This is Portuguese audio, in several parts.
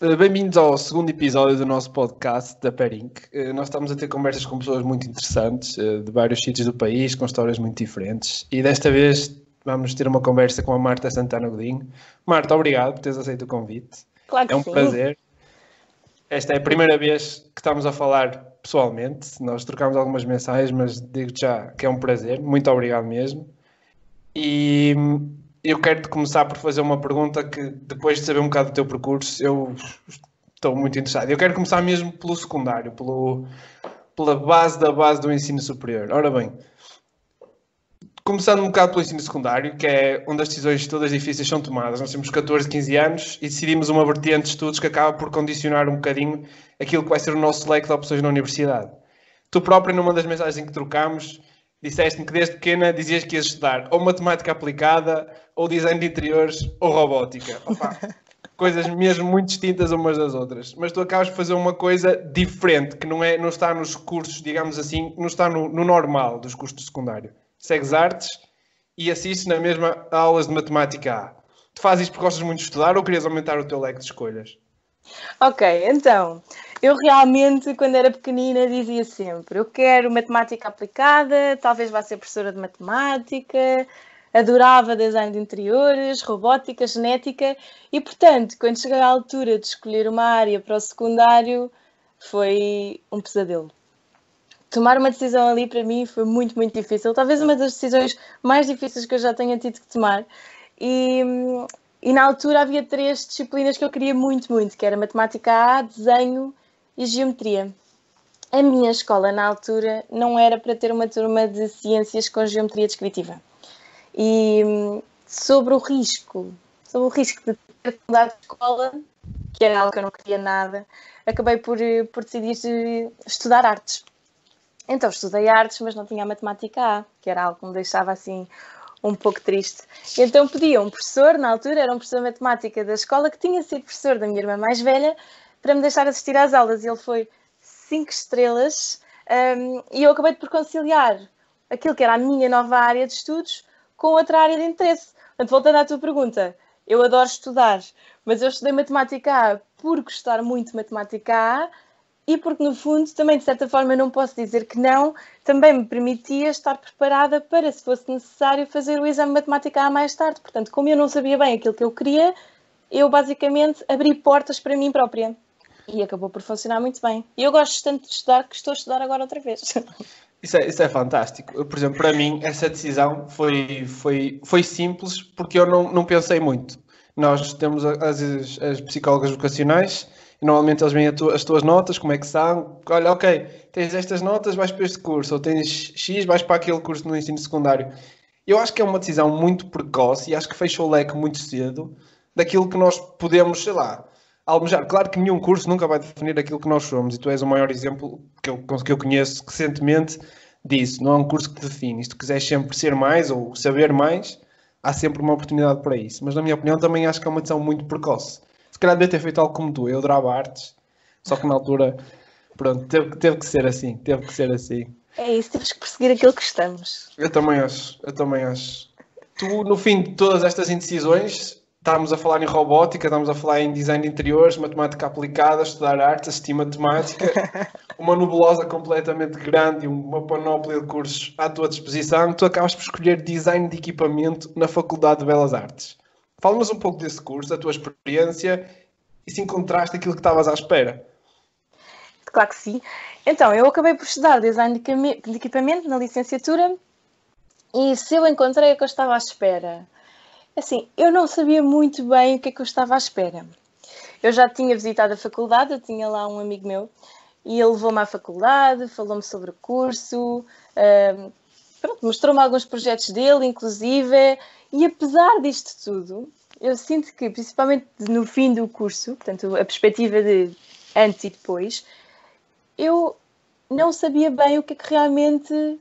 Bem-vindos ao segundo episódio do nosso podcast da Perink. Nós estamos a ter conversas com pessoas muito interessantes, de vários sítios do país, com histórias muito diferentes. E desta vez vamos ter uma conversa com a Marta Santana Godinho. Marta, obrigado por teres aceito o convite. Claro que é um sim. prazer. Esta é a primeira vez que estamos a falar pessoalmente. Nós trocámos algumas mensagens, mas digo-te já que é um prazer. Muito obrigado mesmo. E eu quero-te começar por fazer uma pergunta que, depois de saber um bocado do teu percurso, eu estou muito interessado. Eu quero começar mesmo pelo secundário, pela base da base do ensino superior. Ora bem, começando um bocado pelo ensino secundário, que é onde as decisões todas difíceis são tomadas. Nós temos 14, 15 anos e decidimos uma vertente de estudos que acaba por condicionar um bocadinho aquilo que vai ser o nosso leque de opções na universidade. Tu próprio, numa das mensagens em que trocámos, disseste-me que desde pequena dizias que ias estudar ou matemática aplicada, ou design de interiores, ou robótica. Opa, coisas mesmo muito distintas umas das outras. Mas tu acabas de fazer uma coisa diferente, que não está nos cursos, digamos assim, não está no normal dos cursos de secundário. Segues artes e assistes na mesma aulas de matemática A. Tu fazes isto porque gostas muito de estudar ou querias aumentar o teu leque de escolhas? Ok, então, eu realmente, quando era pequenina, dizia sempre: eu quero matemática aplicada, talvez vá ser professora de matemática, adorava design de interiores, robótica, genética, e portanto, quando cheguei à altura de escolher uma área para o secundário, foi um pesadelo. Tomar uma decisão ali para mim foi muito, muito difícil. Talvez uma das decisões mais difíceis que eu já tenha tido que tomar. E na altura havia 3 disciplinas que eu queria muito, muito, que era matemática A, desenho e geometria. A minha escola, na altura, não era para ter uma turma de ciências com geometria descritiva. E sobre o risco de ter que mudar de escola, que era algo que eu não queria nada, acabei por decidir estudar artes. Então estudei artes, mas não tinha a matemática A, que era algo que me deixava assim um pouco triste. Então pedi a um professor, na altura era um professor de matemática da escola, que tinha sido professor da minha irmã mais velha, para me deixar assistir às aulas. E ele foi 5 estrelas, e eu acabei por conciliar aquilo que era a minha nova área de estudos com outra área de interesse. Portanto, voltando à tua pergunta, eu adoro estudar, mas eu estudei matemática A por gostar muito de matemática A, e porque, no fundo, também, de certa forma, eu não posso dizer que não, também me permitia estar preparada para, se fosse necessário, fazer o exame de matemática A mais tarde. Portanto, como eu não sabia bem aquilo que eu queria, eu, basicamente, abri portas para mim própria. E acabou por funcionar muito bem. E eu gosto tanto de estudar que estou a estudar agora outra vez. Isso é fantástico. Por exemplo, para mim, essa decisão foi simples porque eu não pensei muito. Nós temos as psicólogas vocacionais e normalmente eles veem as tuas notas, como é que são. Olha, ok, tens estas notas, vais para este curso, ou tens X, vais para aquele curso no ensino secundário. Eu acho que é uma decisão muito precoce e acho que fecha o leque muito cedo daquilo que nós podemos, sei lá, almejar. Claro que nenhum curso nunca vai definir aquilo que nós somos e tu és o maior exemplo que eu conheço recentemente disso. Não é um curso que te define. Se tu quiseres sempre ser mais ou saber mais, há sempre uma oportunidade para isso. Mas, na minha opinião, também acho que é uma decisão muito precoce. Se calhar devia ter feito algo como tu. Eu adorava artes, só que na altura, pronto, teve que ser assim. Teve que ser assim. É isso, temos que perseguir aquilo que estamos. Eu também acho. Tu, no fim de todas estas indecisões, estávamos a falar em robótica, estávamos a falar em design de interiores, matemática aplicada, estudar artes, assistir matemática, uma nebulosa completamente grande e uma panóplia de cursos à tua disposição. Tu acabas por escolher design de equipamento na Faculdade de Belas Artes. Fala-nos um pouco desse curso, da tua experiência e se encontraste aquilo que estavas à espera. Claro que sim. Então, eu acabei por estudar design de equipamento na licenciatura e se eu encontrei o que eu estava à espera? Assim, eu não sabia muito bem o que é que eu estava à espera. Eu já tinha visitado a faculdade, eu tinha lá um amigo meu e ele levou-me à faculdade, falou-me sobre o curso, mostrou-me alguns projetos dele, inclusive, e apesar disto tudo, eu sinto que, principalmente no fim do curso, portanto, a perspectiva de antes e depois, eu não sabia bem o que é que realmente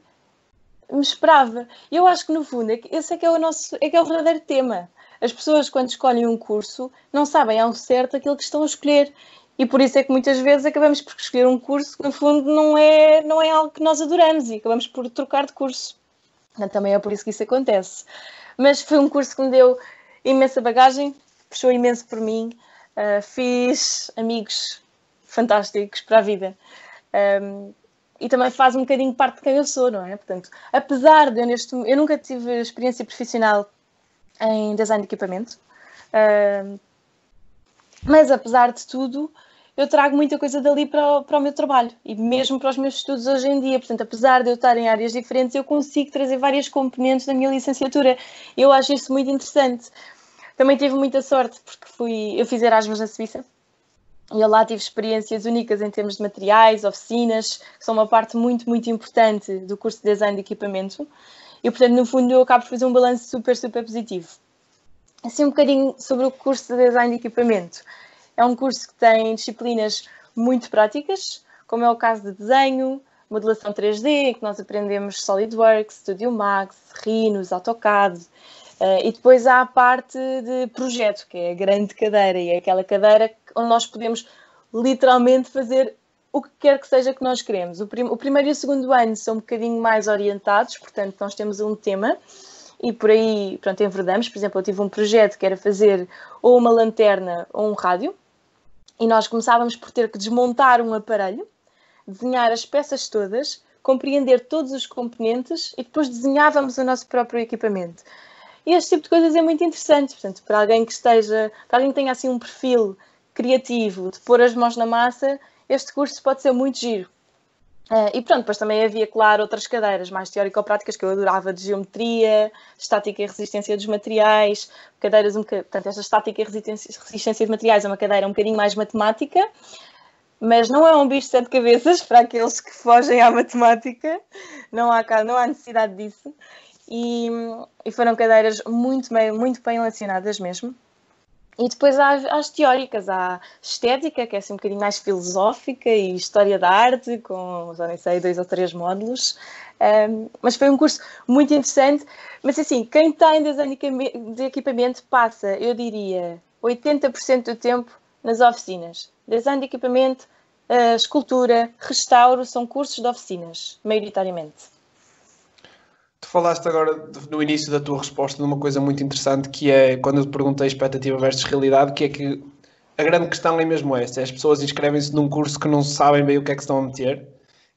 me esperava. Eu acho que, no fundo, esse é que é o verdadeiro tema. As pessoas, quando escolhem um curso, não sabem ao certo aquilo que estão a escolher. E por isso é que muitas vezes acabamos por escolher um curso que, no fundo, não é algo que nós adoramos e acabamos por trocar de curso. Também é por isso que isso acontece. Mas foi um curso que me deu imensa bagagem, puxou imenso por mim. fiz amigos fantásticos para a vida. E também faz um bocadinho parte de quem eu sou, não é? Portanto, apesar de eu nunca tive experiência profissional em design de equipamento, mas apesar de tudo, eu trago muita coisa dali para o meu trabalho e mesmo para os meus estudos hoje em dia. Portanto, apesar de eu estar em áreas diferentes, eu consigo trazer várias componentes da minha licenciatura. Eu acho isso muito interessante. Também tive muita sorte porque eu fiz Erasmus na Suíça e eu lá tive experiências únicas em termos de materiais, oficinas, que são uma parte muito, muito importante do curso de design de equipamento. E, portanto, no fundo, eu acabo por fazer um balanço super, super positivo. Assim, um bocadinho sobre o curso de design de equipamento. É um curso que tem disciplinas muito práticas, como é o caso de desenho, modelação 3D, em que nós aprendemos SolidWorks, Studio Max, Rhinos, AutoCAD. E depois há a parte de projeto, que é a grande cadeira, e é aquela cadeira onde nós podemos literalmente fazer o que quer que seja que nós queremos. O primeiro e o segundo ano são um bocadinho mais orientados, portanto nós temos um tema e por aí, pronto, enverdamos. Por exemplo, eu tive um projeto que era fazer ou uma lanterna ou um rádio, e nós começávamos por ter que desmontar um aparelho, desenhar as peças todas, compreender todos os componentes e depois desenhávamos o nosso próprio equipamento. E este tipo de coisas é muito interessante, portanto, para alguém que tenha assim um perfil criativo de pôr as mãos na massa, este curso pode ser muito giro. E pronto, depois também havia, claro, outras cadeiras mais teórico-práticas que eu adorava, de geometria, estática e resistência dos materiais, portanto, esta estática e resistência de materiais é uma cadeira um bocadinho mais matemática, mas não é um bicho de 7 cabeças para aqueles que fogem à matemática, não há necessidade disso. E foram cadeiras muito bem lecionadas mesmo. E depois há as teóricas, há estética, que é assim um bocadinho mais filosófica, e história da arte, com, já nem sei, 2 ou 3 módulos. Mas foi um curso muito interessante. Mas assim, quem está em design de equipamento passa, eu diria, 80% do tempo nas oficinas. Design de equipamento, escultura, restauro, são cursos de oficinas, maioritariamente. Tu falaste agora, no início da tua resposta, de uma coisa muito interessante, que é, quando eu te perguntei expectativa versus realidade, que é que a grande questão é mesmo essa. As pessoas inscrevem-se num curso que não sabem bem o que é que se estão a meter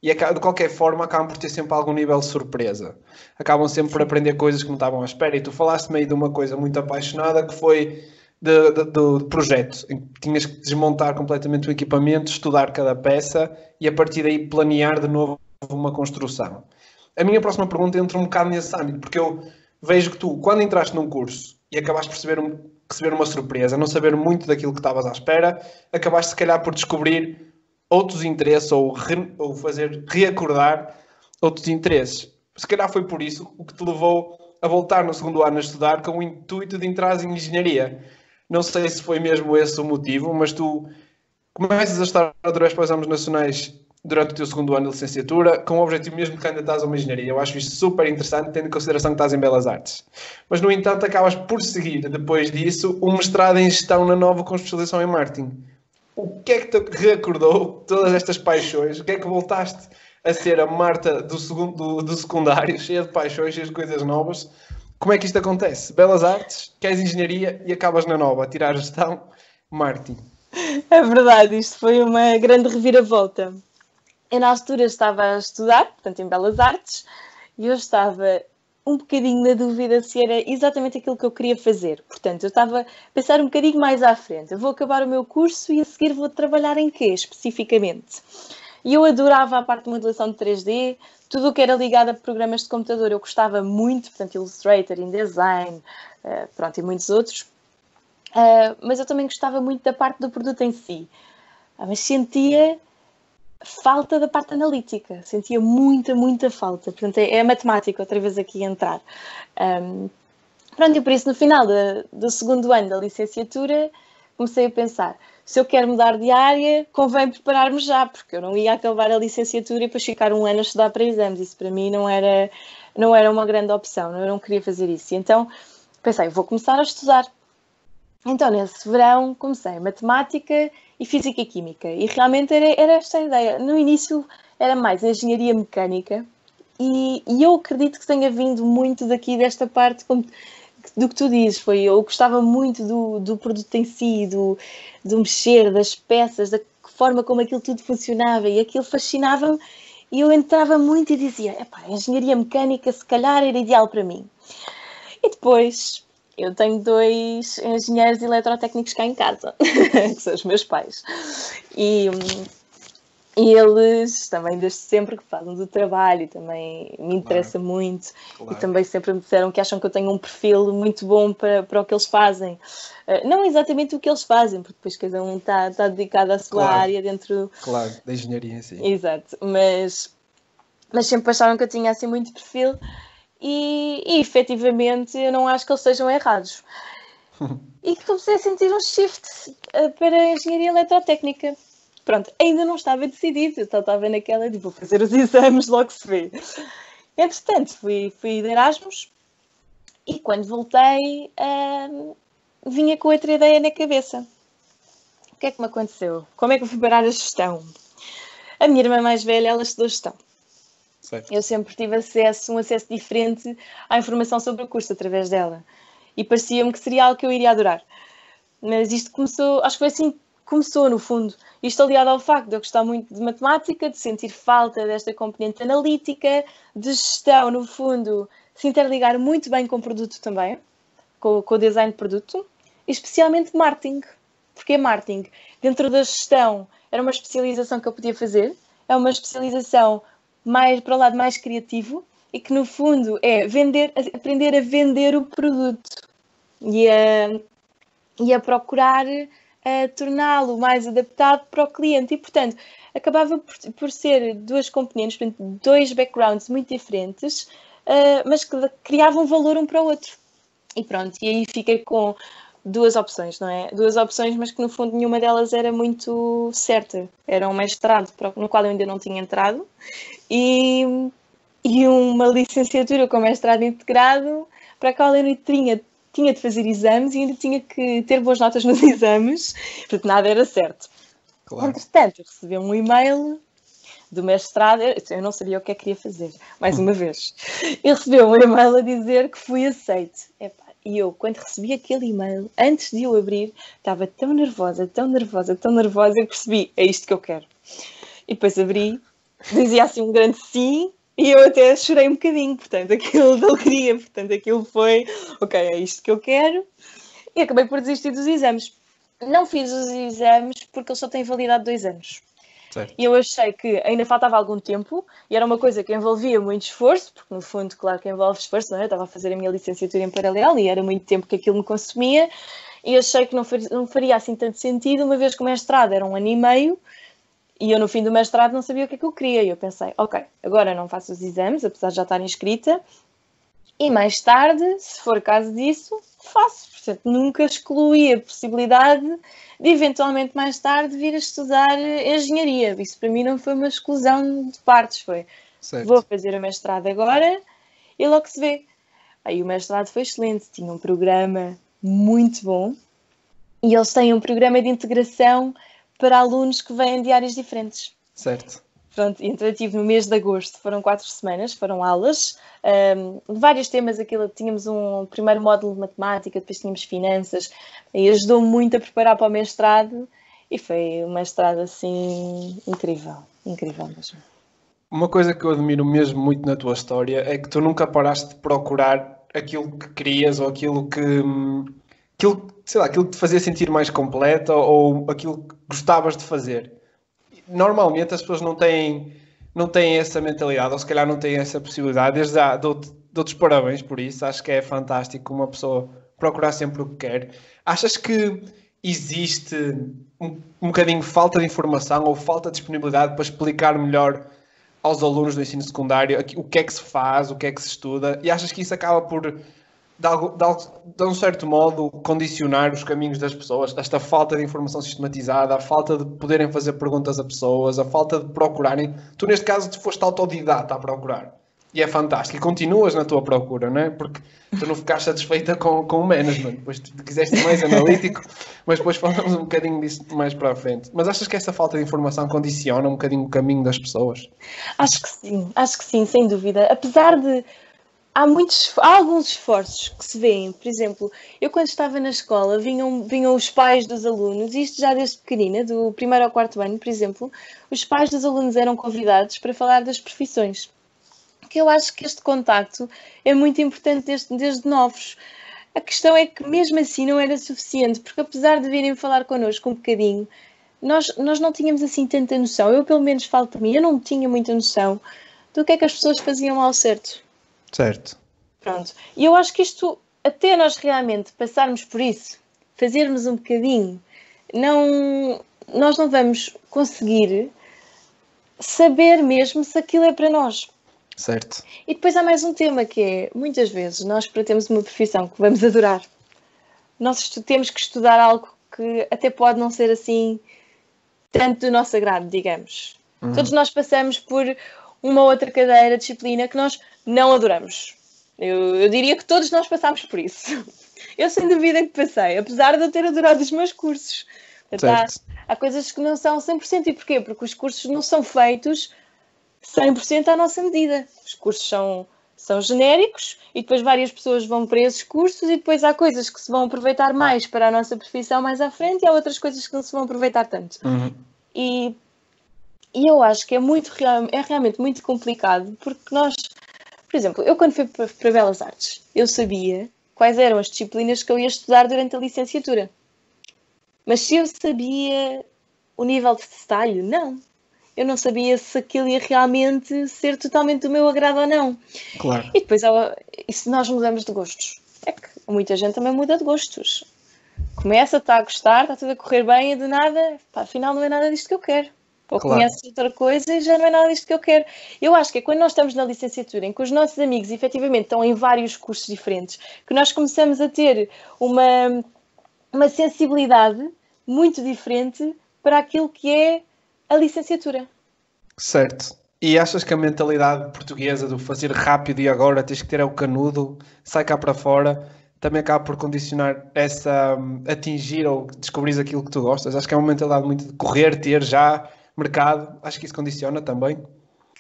e, de qualquer forma, acabam por ter sempre algum nível de surpresa. Acabam sempre por aprender coisas que não estavam à espera. E tu falaste meio de uma coisa muito apaixonada, que foi do projeto, em que tinhas que desmontar completamente o equipamento, estudar cada peça e, a partir daí, planear de novo uma construção. A minha próxima pergunta entra um bocado nesse âmbito, porque eu vejo que tu, quando entraste num curso e acabaste por receber uma surpresa, não saber muito daquilo que estavas à espera, acabaste se calhar por descobrir outros interesses ou fazer reacordar outros interesses. Se calhar foi por isso o que te levou a voltar no segundo ano a estudar com o intuito de entrar em engenharia. Não sei se foi mesmo esse o motivo, mas tu começas a estar outra vez para os exames nacionais durante o teu segundo ano de licenciatura, com o objetivo mesmo de candidatares a uma engenharia. Eu acho isto super interessante, tendo em consideração que estás em Belas Artes. Mas, no entanto, acabas por seguir, depois disso, um mestrado em Gestão na Nova com especialização em Marketing. O que é que te recordou todas estas paixões? O que é que voltaste a ser a Marta do secundário, cheia de paixões, cheia de coisas novas? Como é que isto acontece? Belas Artes, queres engenharia e acabas na Nova, a tirar Gestão, Marketing. É verdade, isto foi uma grande reviravolta. Eu, na altura, estava a estudar, portanto, em Belas Artes, e eu estava um bocadinho na dúvida se era exatamente aquilo que eu queria fazer. Portanto, eu estava a pensar um bocadinho mais à frente. Eu vou acabar o meu curso e a seguir vou trabalhar em quê, especificamente? E eu adorava a parte de modelação de 3D, tudo o que era ligado a programas de computador eu gostava muito, portanto, Illustrator, InDesign, pronto, e muitos outros. Mas eu também gostava muito da parte do produto em si. Mas sentia falta da parte analítica, sentia muita falta. Portanto, é a matemática outra vez aqui a entrar. Pronto, e por isso no final do segundo ano da licenciatura comecei a pensar, se eu quero mudar de área, convém preparar-me já, porque eu não ia acabar a licenciatura e depois ficar um ano a estudar para exames. Isso para mim não era uma grande opção, eu não queria fazer isso. E então pensei, vou começar a estudar. Então, nesse verão, comecei matemática e física e química. E realmente era esta a ideia. No início era mais engenharia mecânica e eu acredito que tenha vindo muito daqui desta parte do que tu dizes. Eu gostava muito do produto em si, do mexer, das peças, da forma como aquilo tudo funcionava, e aquilo fascinava-me, e eu entrava muito e dizia, epá, a engenharia mecânica se calhar era ideal para mim. E depois, eu tenho 2 engenheiros eletrotécnicos cá em casa, que são os meus pais. E eles também, desde sempre, que fazem do trabalho, também me interessa muito. Claro. E também sempre me disseram que acham que eu tenho um perfil muito bom para o que eles fazem. Não exatamente o que eles fazem, porque depois cada um está dedicado à sua área dentro... Claro, da engenharia, sim. Exato, mas sempre acharam que eu tinha assim muito perfil e efetivamente eu não acho que eles sejam errados. E comecei a sentir um shift para a engenharia eletrotécnica. Pronto, ainda não estava decidido, eu só estava naquela de vou fazer os exames, logo se vê. Entretanto, fui de Erasmus e quando voltei vinha com outra ideia na cabeça. O que é que me aconteceu? Como é que eu fui parar a gestão? A minha irmã mais velha, ela estudou gestão. Certo. Eu sempre tive um acesso diferente à informação sobre o curso através dela. E parecia-me que seria algo que eu iria adorar. Mas isto começou, acho que foi assim que começou, no fundo. Isto aliado ao facto de eu gostar muito de matemática, de sentir falta desta componente analítica, de gestão, no fundo, se interligar muito bem com o produto também, com o design de produto, e especialmente marketing. Porque marketing, dentro da gestão, era uma especialização que eu podia fazer, é uma especialização mais para o lado mais criativo e que, no fundo, é aprender a vender o produto e a procurar torná-lo mais adaptado para o cliente. E, portanto, acabava por ser 2 componentes, portanto, 2 backgrounds muito diferentes, mas que criavam valor um para o outro. E pronto, e aí fiquei com 2 opções, não é? 2 opções, mas que no fundo nenhuma delas era muito certa. Era um mestrado no qual eu ainda não tinha entrado e uma licenciatura com mestrado integrado para a qual eu tinha de fazer exames e ainda tinha que ter boas notas nos exames, porque nada era certo. Claro. Entretanto, eu recebi um e-mail do mestrado, eu não sabia o que é que queria fazer, mais uma vez. Eu recebi um e-mail a dizer que fui aceite. E eu, quando recebi aquele e-mail, antes de eu abrir, estava tão nervosa, eu percebi, é isto que eu quero. E depois abri, dizia assim um grande sim, e eu até chorei um bocadinho, portanto, aquilo de alegria, portanto, aquilo foi, ok, é isto que eu quero, e acabei por desistir dos exames. Não fiz os exames porque eles só têm validade de 2 anos. Certo. E eu achei que ainda faltava algum tempo, e era uma coisa que envolvia muito esforço, porque no fundo, claro que envolve esforço, não é? Eu estava a fazer a minha licenciatura em paralelo, e era muito tempo que aquilo me consumia, e achei que não faria assim tanto sentido, uma vez que o mestrado era 1 ano e meio, e eu no fim do mestrado não sabia o que é que eu queria. E eu pensei, ok, agora não faço os exames, apesar de já estar inscrita, e mais tarde, se for caso disso, faço. Portanto, nunca excluí a possibilidade de eventualmente mais tarde vir a estudar engenharia. Isso para mim não foi uma exclusão de partes, foi certo. Vou fazer o mestrado agora e logo se vê. Aí o mestrado foi excelente, tinha um programa muito bom e eles têm um programa de integração para alunos que vêm de áreas diferentes. Certo. Pronto, então eu tive no mês de agosto, foram 4 semanas, foram aulas, de vários temas, tínhamos um primeiro módulo de matemática, depois tínhamos finanças, e ajudou-me muito a preparar para o mestrado, e foi um mestrado assim incrível mesmo. Uma coisa que eu admiro mesmo muito na tua história é que tu nunca paraste de procurar aquilo que querias ou aquilo que te fazia sentir mais completa ou aquilo que gostavas de fazer. Normalmente as pessoas não têm essa mentalidade, ou se calhar não têm essa possibilidade. Desde já dou-te os parabéns por isso, acho que é fantástico uma pessoa procurar sempre o que quer. Achas que existe um bocadinho de falta de informação ou falta de disponibilidade para explicar melhor aos alunos do ensino secundário o que é que se faz, o que é que se estuda, e achas que isso acaba por de um certo modo, condicionar os caminhos das pessoas, esta falta de informação sistematizada, a falta de poderem fazer perguntas a pessoas, a falta de procurarem. Tu, neste caso, tu foste autodidata a procurar. E é fantástico. E continuas na tua procura, não é? Porque tu não ficaste satisfeita com o management. Depois tu quiseste mais analítico, mas depois falamos um bocadinho disso mais para a frente. Mas achas que essa falta de informação condiciona um bocadinho o caminho das pessoas? Acho que sim, sem dúvida. Apesar de há alguns esforços que se vêem. Por exemplo, eu quando estava na escola, vinham os pais dos alunos, isto já desde pequenina, do primeiro ao quarto ano, por exemplo, os pais dos alunos eram convidados para falar das profissões. Que eu acho que este contacto é muito importante desde novos. A questão é que mesmo assim não era suficiente, porque apesar de virem falar connosco um bocadinho, nós não tínhamos assim tanta noção. Eu pelo menos falo por mim, eu não tinha muita noção do que é que as pessoas faziam ao certo. Certo. Pronto. E eu acho que isto, até nós realmente passarmos por isso, fazermos um bocadinho, nós não vamos conseguir saber mesmo se aquilo é para nós. Certo. E depois há mais um tema que é, muitas vezes, nós para termos uma profissão que vamos adorar, nós temos que estudar algo que até pode não ser assim tanto do nosso agrado, digamos. Todos nós passamos por uma outra cadeira, disciplina, que nós não adoramos. Eu diria que todos nós passámos por isso. Eu sem dúvida que passei, apesar de eu ter adorado os meus cursos. Portanto, há coisas que não são 100%. E porquê? Porque os cursos não são feitos 100% à nossa medida. Os cursos são genéricos e depois várias pessoas vão para esses cursos e depois há coisas que se vão aproveitar mais para a nossa profissão mais à frente e há outras coisas que não se vão aproveitar tanto. E eu acho que é realmente muito complicado porque nós, por exemplo, eu quando fui para Belas Artes, eu sabia quais eram as disciplinas que eu ia estudar durante a licenciatura. Mas se eu sabia o nível de detalhe, não. Eu não sabia se aquilo ia realmente ser totalmente do meu agrado ou não. Claro. E depois, e se nós mudamos de gostos? É que muita gente também muda de gostos. Começa, está a gostar, está tudo a correr bem e de nada, pá, afinal não é nada disto que eu quero. Ou conhece outra coisa e já não é nada disto que eu quero. Eu acho que é quando nós estamos na licenciatura, em que os nossos amigos efetivamente estão em vários cursos diferentes, que nós começamos a ter uma sensibilidade muito diferente para aquilo que é a licenciatura. Certo. E achas que a mentalidade portuguesa do fazer rápido e agora tens que ter o canudo, sai cá para fora, também acaba por condicionar essa atingir ou descobrir aquilo que tu gostas? Acho que é uma mentalidade muito de correr, ter já mercado. Acho que isso condiciona também.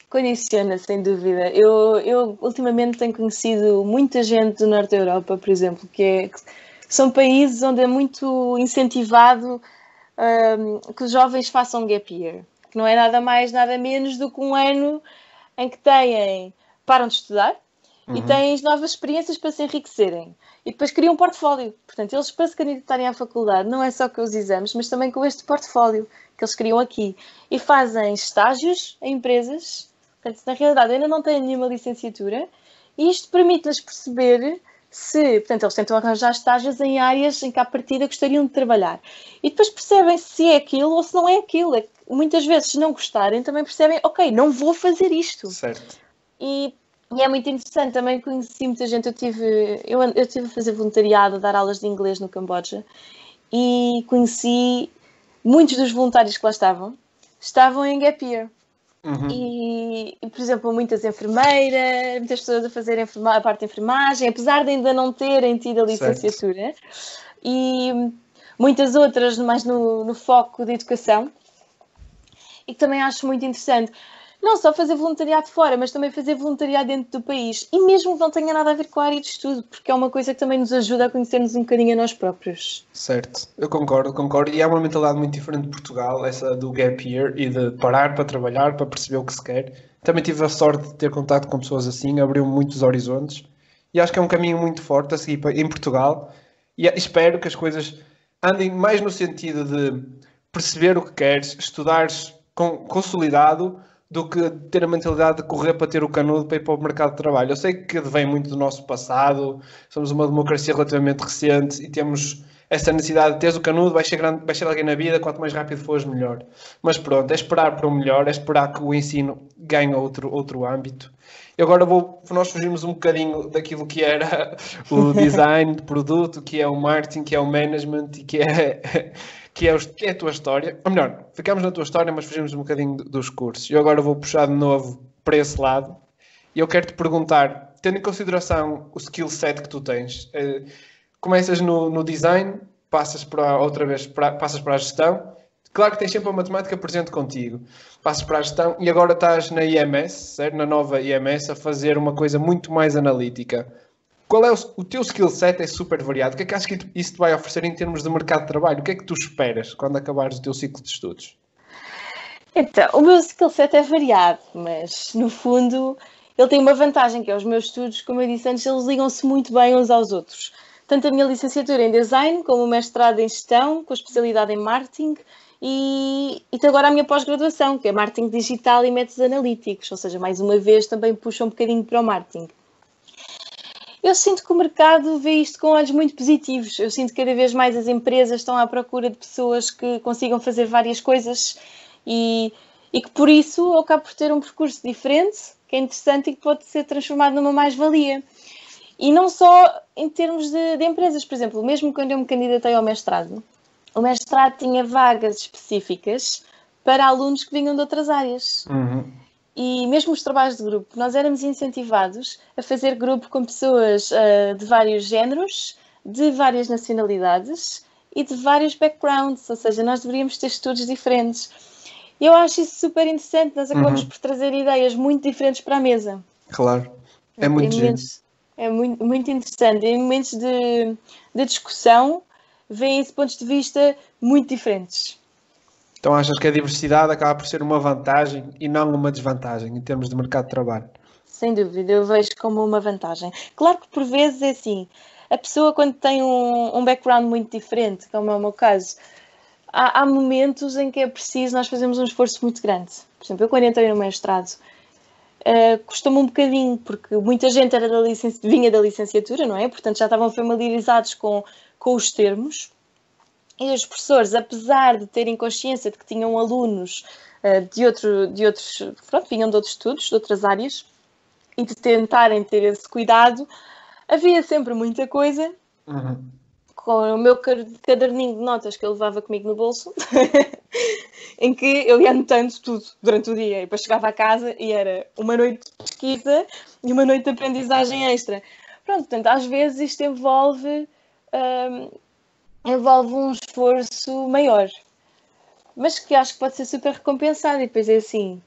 Condiciona, sem dúvida. Eu ultimamente tenho conhecido muita gente do Norte da Europa, por exemplo, que são países onde é muito incentivado que os jovens façam gap year, que não é nada mais, nada menos do que um ano em que param de estudar e têm novas experiências para se enriquecerem. E depois criam um portfólio. Portanto, eles para se candidatarem à faculdade, não é só com os exames, mas também com este portfólio que eles criam aqui. E fazem estágios em empresas. Portanto, na realidade, ainda não têm nenhuma licenciatura. E isto permite-lhes perceber portanto, eles tentam arranjar estágios em áreas em que à partida gostariam de trabalhar. E depois percebem se é aquilo ou se não é aquilo. É que muitas vezes, se não gostarem, também percebem, ok, não vou fazer isto. Certo. E é muito interessante, também conheci muita gente, eu tive a fazer voluntariado, a dar aulas de inglês no Camboja e conheci muitos dos voluntários que lá estavam em gap year. E, por exemplo, muitas enfermeiras, muitas pessoas a fazer a parte de enfermagem, apesar de ainda não terem tido a licenciatura, certo. E muitas outras mais no foco de educação, e que também acho muito interessante. Não só fazer voluntariado fora, mas também fazer voluntariado dentro do país. E mesmo que não tenha nada a ver com a área de estudo, porque é uma coisa que também nos ajuda a conhecermos um bocadinho a nós próprios. Certo, eu concordo. E há uma mentalidade muito diferente de Portugal, essa do gap year e de parar para trabalhar, para perceber o que se quer. Também tive a sorte de ter contato com pessoas assim, abriu muitos horizontes. E acho que é um caminho muito forte a seguir em Portugal. E espero que as coisas andem mais no sentido de perceber o que queres, estudares consolidado, do que ter a mentalidade de correr para ter o canudo para ir para o mercado de trabalho. Eu sei que vem muito do nosso passado, somos uma democracia relativamente recente e temos essa necessidade de teres o canudo, vais ser alguém na vida, quanto mais rápido fores, melhor. Mas pronto, é esperar para o melhor, é esperar que o ensino ganhe outro âmbito. E agora nós fugimos um bocadinho daquilo que era o design de produto, que é o marketing, que é o management e que é a tua história. Ou melhor, ficamos na tua história, mas fugimos um bocadinho dos cursos. Eu agora vou puxar de novo para esse lado. E eu quero te perguntar, tendo em consideração o skill set que tu tens, começas no design, passas para a gestão, Claro que tens sempre a matemática presente contigo. Passas para a gestão e agora estás na IMS, certo? Na nova IMS, a fazer uma coisa muito mais analítica. Qual é o teu skill set? É super variado. O que é que achas que isso te vai oferecer em termos de mercado de trabalho? O que é que tu esperas quando acabares o teu ciclo de estudos? Então, o meu skill set é variado, mas no fundo ele tem uma vantagem, que é os meus estudos, como eu disse antes, eles ligam-se muito bem uns aos outros. Tanto a minha licenciatura em design, como o mestrado em gestão, com a especialidade em marketing, e agora a minha pós-graduação, que é marketing digital e métodos analíticos, ou seja, mais uma vez também puxa um bocadinho para o marketing. Eu sinto que o mercado vê isto com olhos muito positivos. Eu sinto que cada vez mais as empresas estão à procura de pessoas que consigam fazer várias coisas e que por isso acaba por ter um percurso diferente, que é interessante e que pode ser transformado numa mais-valia. E não só em termos de empresas, por exemplo, mesmo quando eu me candidatei ao mestrado, o mestrado tinha vagas específicas para alunos que vinham de outras áreas. E mesmo os trabalhos de grupo, nós éramos incentivados a fazer grupo com pessoas de vários géneros, de várias nacionalidades e de vários backgrounds, ou seja, nós deveríamos ter estudos diferentes. E eu acho isso super interessante, nós acabamos por trazer ideias muito diferentes para a mesa. Claro, é muito giro. É muito, muito interessante. Em momentos de discussão, vêm-se pontos de vista muito diferentes. Então achas que a diversidade acaba por ser uma vantagem e não uma desvantagem em termos de mercado de trabalho? Sem dúvida, eu vejo como uma vantagem. Claro que por vezes é assim, a pessoa quando tem um background muito diferente, como é o meu caso, há momentos em que é preciso nós fazermos um esforço muito grande. Por exemplo, eu quando entrei no mestrado, custou-me um bocadinho, porque muita gente era vinha da licenciatura, não é? Portanto, já estavam familiarizados com os termos. E os professores, apesar de terem consciência de que tinham alunos de outros, pronto, vinham de outros estudos, de outras áreas, e de tentarem ter esse cuidado, havia sempre muita coisa. Com o meu caderninho de notas que eu levava comigo no bolso, em que eu ia anotando tudo durante o dia. E depois chegava a casa e era uma noite de pesquisa e uma noite de aprendizagem extra. Pronto, portanto, às vezes isto envolve um esforço maior, mas que acho que pode ser super recompensado. E depois é assim,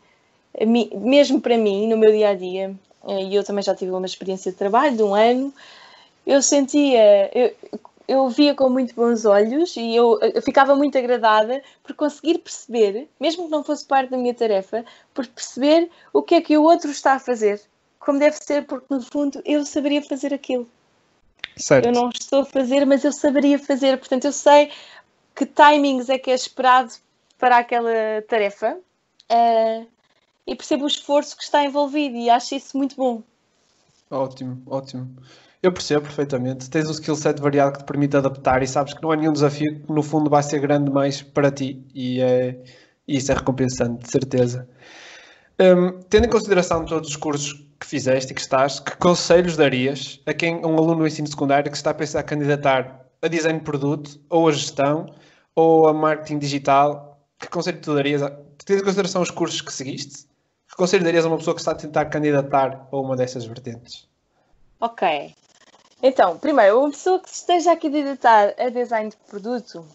mesmo para mim, no meu dia-a-dia, e eu também já tive uma experiência de trabalho de 1 ano, eu sentia... Eu via com muito bons olhos e eu ficava muito agradada por conseguir perceber, mesmo que não fosse parte da minha tarefa, por perceber o que é que o outro está a fazer, como deve ser, porque no fundo eu saberia fazer aquilo. Certo. Eu não estou a fazer, mas eu saberia fazer, portanto eu sei que timings é que é esperado para aquela tarefa e percebo o esforço que está envolvido e acho isso muito bom. Ótimo, ótimo. Eu percebo perfeitamente. Tens um skill set variado que te permite adaptar e sabes que não há nenhum desafio que no fundo vai ser grande demais para ti e isso é recompensante, de certeza. Tendo em consideração todos os cursos que fizeste e que estás, que conselhos darias a quem um aluno do ensino secundário que está a pensar a candidatar a design de produto, ou a gestão, ou a marketing digital? Que conselho tu darias? Tendo em consideração os cursos que seguiste, que conselho darias a uma pessoa que está a tentar candidatar a uma dessas vertentes? Ok. Então, primeiro, uma pessoa que se esteja a candidatar a design de produto,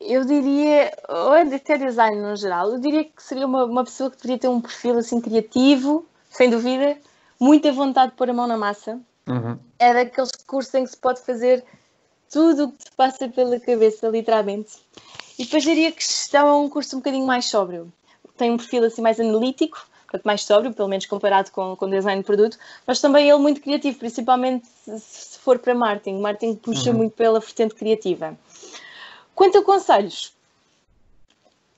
eu diria, ou até design no geral, eu diria que seria uma pessoa que deveria ter um perfil assim criativo, sem dúvida, muita vontade de pôr a mão na massa. É daqueles cursos em que se pode fazer tudo o que te passa pela cabeça, literalmente. E depois diria que gestão é um curso um bocadinho mais sóbrio. Tem um perfil assim mais analítico, portanto mais sóbrio, pelo menos comparado com design de produto, mas também ele muito criativo, principalmente se for para marketing. O marketing puxa muito pela vertente criativa. Quanto a conselhos,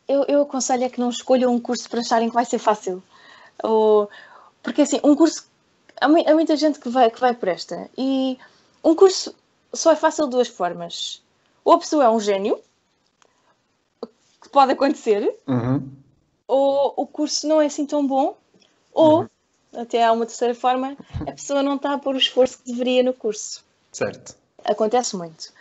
eu aconselho é que não escolham um curso para acharem que vai ser fácil. Porque assim, um curso... Há muita gente que vai por esta. E um curso só é fácil de 2 formas. Ou a pessoa é um gênio, que pode acontecer, ou o curso não é assim tão bom, ou, até há uma terceira forma, a pessoa não está a pôr o esforço que deveria no curso. Certo. Acontece muito.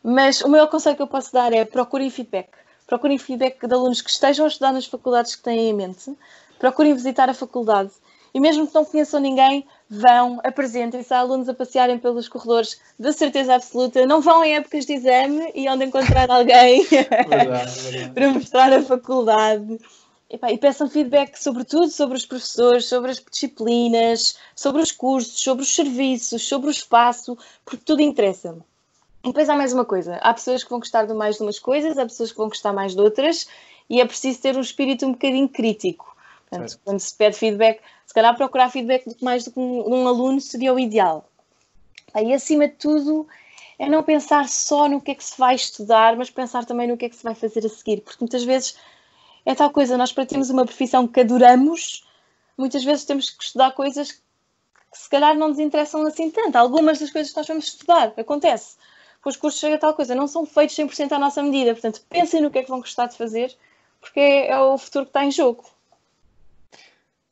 Mas o maior conselho que eu posso dar é procurem feedback. Procurem feedback de alunos que estejam a estudar nas faculdades que têm em mente. Procurem visitar a faculdade. E mesmo que não conheçam ninguém, vão, apresentem-se a alunos a passearem pelos corredores, de certeza absoluta. Não vão em épocas de exame e onde encontrar alguém Verdade. para mostrar a faculdade. E peçam feedback sobre tudo, sobre os professores, sobre as disciplinas, sobre os cursos, sobre os serviços, sobre o espaço, porque tudo interessa. E depois há mais uma coisa, há pessoas que vão gostar de mais de umas coisas, há pessoas que vão gostar mais de outras, e é preciso ter um espírito um bocadinho crítico. Portanto, quando se pede feedback, se calhar procurar feedback mais do que um aluno seria o ideal. E acima de tudo, é não pensar só no que é que se vai estudar, mas pensar também no que é que se vai fazer a seguir, porque muitas vezes é tal coisa, nós para termos uma profissão que adoramos, muitas vezes temos que estudar coisas que se calhar não nos interessam assim tanto. Algumas das coisas que nós vamos estudar, acontece. Os cursos chegam a tal coisa, não são feitos 100% à nossa medida. Portanto, pensem no que é que vão gostar de fazer, porque é o futuro que está em jogo.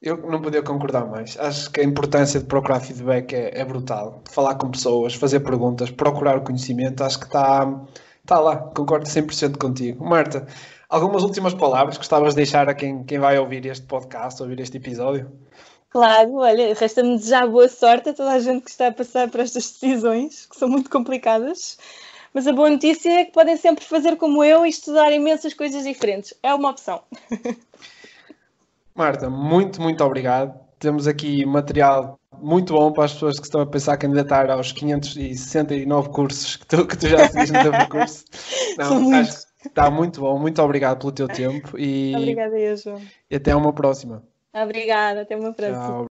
Eu não podia concordar mais. Acho que a importância de procurar feedback é brutal. Falar com pessoas, fazer perguntas, procurar conhecimento, acho que está lá. Concordo 100% contigo. Marta, algumas últimas palavras que gostavas de deixar a quem vai ouvir este podcast, ouvir este episódio? Claro, olha, resta-me desejar boa sorte a toda a gente que está a passar por estas decisões, que são muito complicadas. Mas a boa notícia é que podem sempre fazer como eu e estudar imensas coisas diferentes. É uma opção. Marta, muito, muito obrigado. Temos aqui material muito bom para as pessoas que estão a pensar candidatar aos 569 cursos que tu já seguiste no teu percurso. Não, acho que está muito bom. Muito obrigado pelo teu tempo Obrigada, João. E até uma próxima. Obrigada, até uma próxima. Tchau.